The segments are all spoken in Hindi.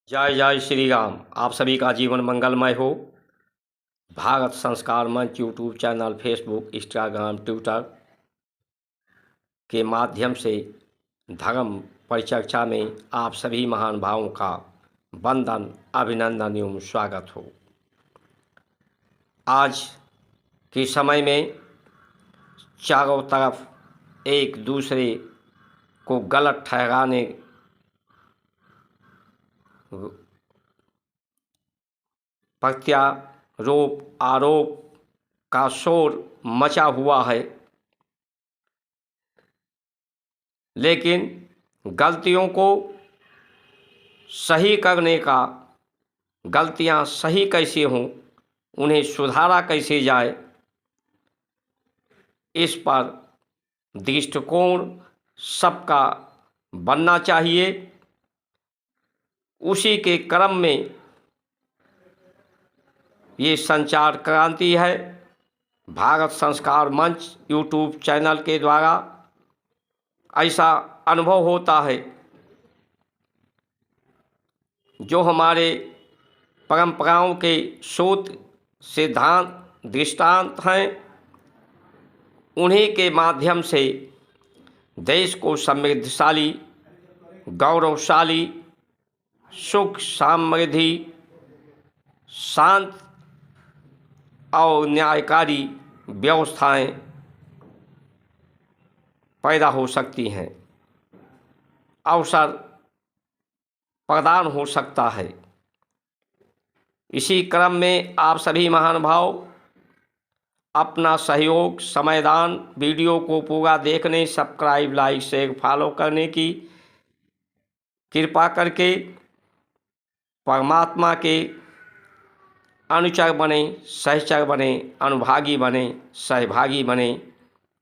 जय जय श्री राम। आप सभी का जीवन मंगलमय हो। भारत संस्कार मंच YouTube channel, Facebook, Instagram, Twitter के माध्यम से धर्म परिचर्चा में आप सभी महान भावों का वंदन, अभिनंदन एवं स्वागत हो। आज के समय में चारों तरफ एक दूसरे को गलत ठहराने, प्रत्यारोप, आरोप का शोर मचा हुआ है, लेकिन गलतियों को सही करने का, गलतियां सही कैसे हों, उन्हें सुधारा कैसे जाए, इस पर दृष्टिकोण सबका बनना चाहिए। उसी के क्रम में ये संचार क्रांति है। भारत संस्कार मंच यूट्यूब चैनल के द्वारा ऐसा अनुभव होता है, जो हमारे परंपराओं के सूत्र, सिद्धांत, दृष्टांत हैं, उन्हीं के माध्यम से देश को समृद्धशाली, गौरवशाली, सुख, समृद्धि, शांत और न्यायकारी व्यवस्थाएं पैदा हो सकती हैं, अवसर प्रदान हो सकता है। इसी क्रम में आप सभी महानुभाव अपना सहयोग, समयदान, वीडियो को पूरा देखने, सब्सक्राइब, लाइक, शेयर, फॉलो करने की कृपा करके परमात्मा के अनुचर बने, सहचर बने, अनुभागी बने, सहभागी बने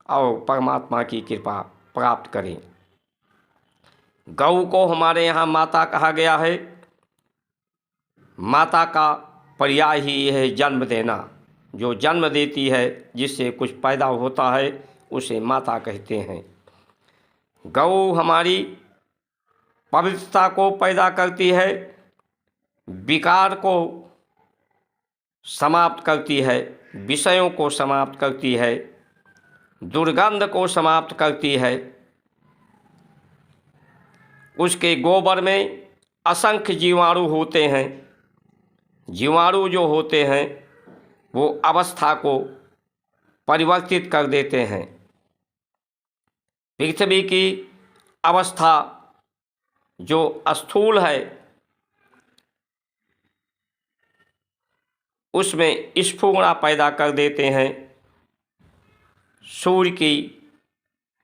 और परमात्मा की कृपा प्राप्त करें। गौ को हमारे यहाँ माता कहा गया है। माता का पर्याय ही यह है जन्म देना। जो जन्म देती है, जिससे कुछ पैदा होता है, उसे माता कहते हैं। गौ हमारी पवित्रता को पैदा करती है, विकार को समाप्त करती है, विषयों को समाप्त करती है, दुर्गंध को समाप्त करती है। उसके गोबर में असंख्य जीवाणु होते हैं। जीवाणु जो होते हैं वो अवस्था को परिवर्तित कर देते हैं। पृथ्वी की अवस्था जो स्थूल है, उसमें स्फुरणा पैदा कर देते हैं। सूर्य की,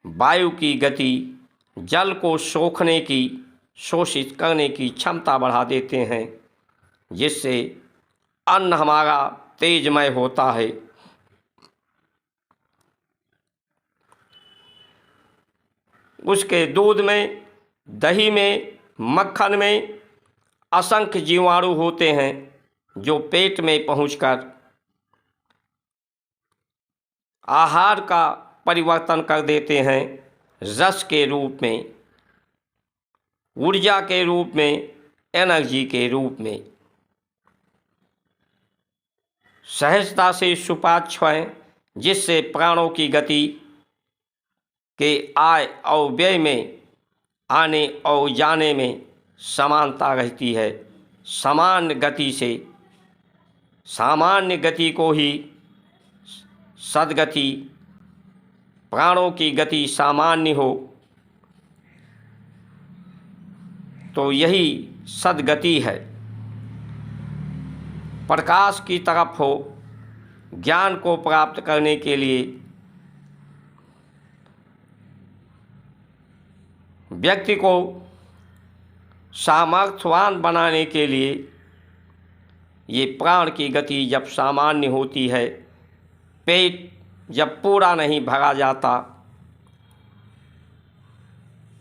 वायु की गति जल को सोखने की, शोषित करने की क्षमता बढ़ा देते हैं, जिससे अन्न हमारा तेजमय होता है। उसके दूध में, दही में, मक्खन में असंख्य जीवाणु होते हैं, जो पेट में पहुंचकर आहार का परिवर्तन कर देते हैं, रस के रूप में, ऊर्जा के रूप में, एनर्जी के रूप में। सहजता से सुपाच्य हैं, जिससे प्राणों की गति के आय और व्यय में, आने और जाने में समानता रहती है। सामान्य गति से, सामान्य गति को ही सद्गति, प्राणों की गति सामान्य हो तो यही सद्गति है। प्रकाश की तरफ हो, ज्ञान को प्राप्त करने के लिए व्यक्ति को सामर्थ्यवान बनाने के लिए ये प्राण की गति जब सामान्य होती है, पेट जब पूरा नहीं भरा जाता,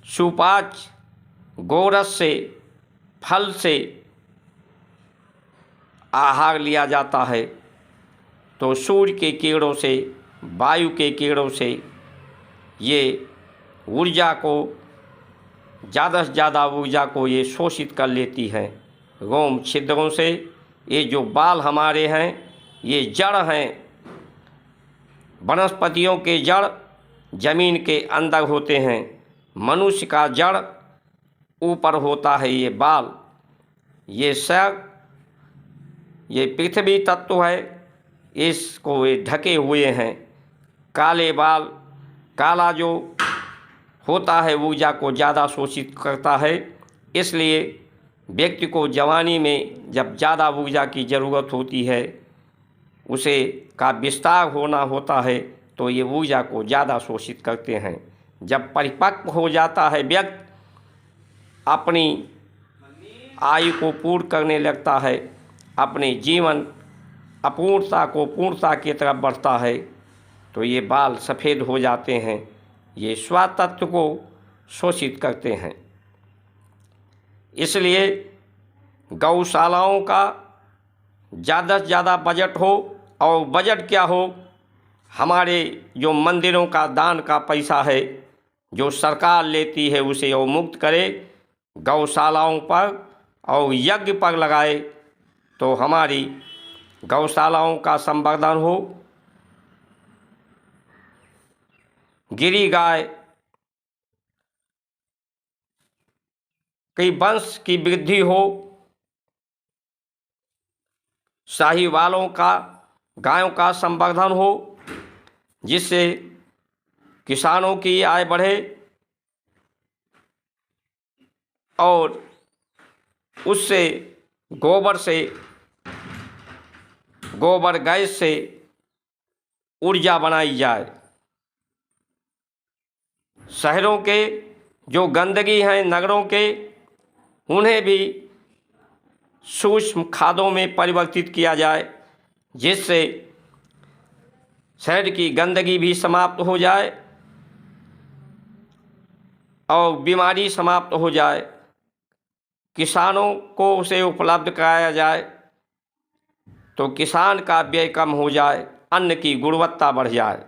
सुपाच्य गोरस से, फल से आहार लिया जाता है, तो सूर्य के किरणों से, वायु के किरणों से ये ऊर्जा को, ज़्यादा से ज़्यादा ऊर्जा को ये शोषित कर लेती हैं रोम छिद्रों से। ये जो बाल हमारे हैं ये जड़ हैं, वनस्पतियों के जड़ जमीन के अंदर होते हैं, मनुष्य का जड़ ऊपर होता है। ये बाल, ये सर, ये पृथ्वी तत्व है, इसको ये ढके हुए हैं। काले बाल, काला जो होता है ऊर्जा को ज़्यादा शोषित करता है, इसलिए व्यक्ति को जवानी में जब ज़्यादा ऊर्जा की ज़रूरत होती है, उसे का विस्तार होना होता है, तो ये ऊर्जा को ज़्यादा शोषित करते हैं। जब परिपक्व हो जाता है व्यक्ति, अपनी आयु को पूर्ण करने लगता है, अपने जीवन अपूर्णता को पूर्णता की तरफ बढ़ता है, तो ये बाल सफ़ेद हो जाते हैं। ये स्वतत्व को शोषित करते हैं। इसलिए गौशालाओं का ज़्यादा से ज़्यादा बजट हो, और बजट क्या हो, हमारे जो मंदिरों का दान का पैसा है जो सरकार लेती है उसे वो मुक्त करे, गौशालाओं पर और यज्ञ पर लगाए, तो हमारी गौशालाओं का संवर्धन हो, गिरी गाय की वंश की वृद्धि हो, साहीवालों का गायों का संवर्धन हो, जिससे किसानों की आय बढ़े और उससे गोबर गैस से ऊर्जा बनाई जाए। शहरों के जो गंदगी हैं नगरों के, उन्हें भी सूक्ष्म खादों में परिवर्तित किया जाए, जिससे शहर की गंदगी भी समाप्त हो जाए और बीमारी समाप्त हो जाए। किसानों को उसे उपलब्ध कराया जाए तो किसान का व्यय कम हो जाए, अन्न की गुणवत्ता बढ़ जाए।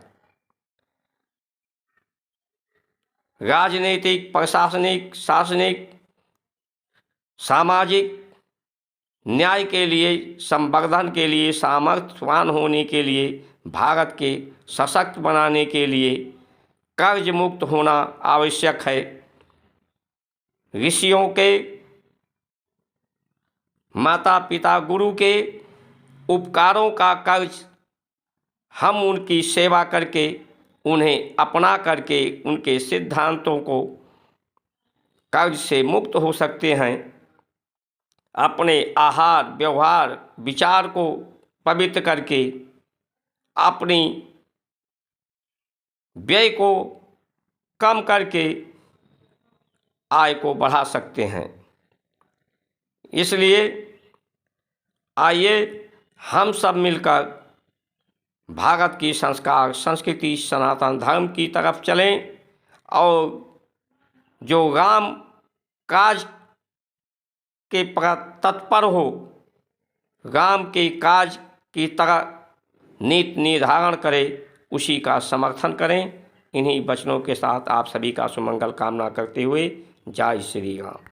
राजनीतिक, प्रशासनिक, शासनिक, सामाजिक न्याय के लिए, संवर्धन के लिए, सामर्थ्यवान होने के लिए, भारत के सशक्त बनाने के लिए कर्ज मुक्त होना आवश्यक है। ऋषियों के, माता पिता, गुरु के उपकारों का कर्ज हम उनकी सेवा करके, उन्हें अपना करके, उनके सिद्धांतों को कर्ज से मुक्त हो सकते हैं। अपने आहार, व्यवहार, विचार को पवित्र करके अपनी व्यय को कम करके आय को बढ़ा सकते हैं। इसलिए आइए हम सब मिलकर भारत की संस्कार, संस्कृति, सनातन धर्म की तरफ चलें और जो राम काज के प्रति तत्पर हो, राम के काज की तरह नीति निर्धारण करे, उसी का समर्थन करें। इन्हीं वचनों के साथ आप सभी का सुमंगल कामना करते हुए जय श्री राम।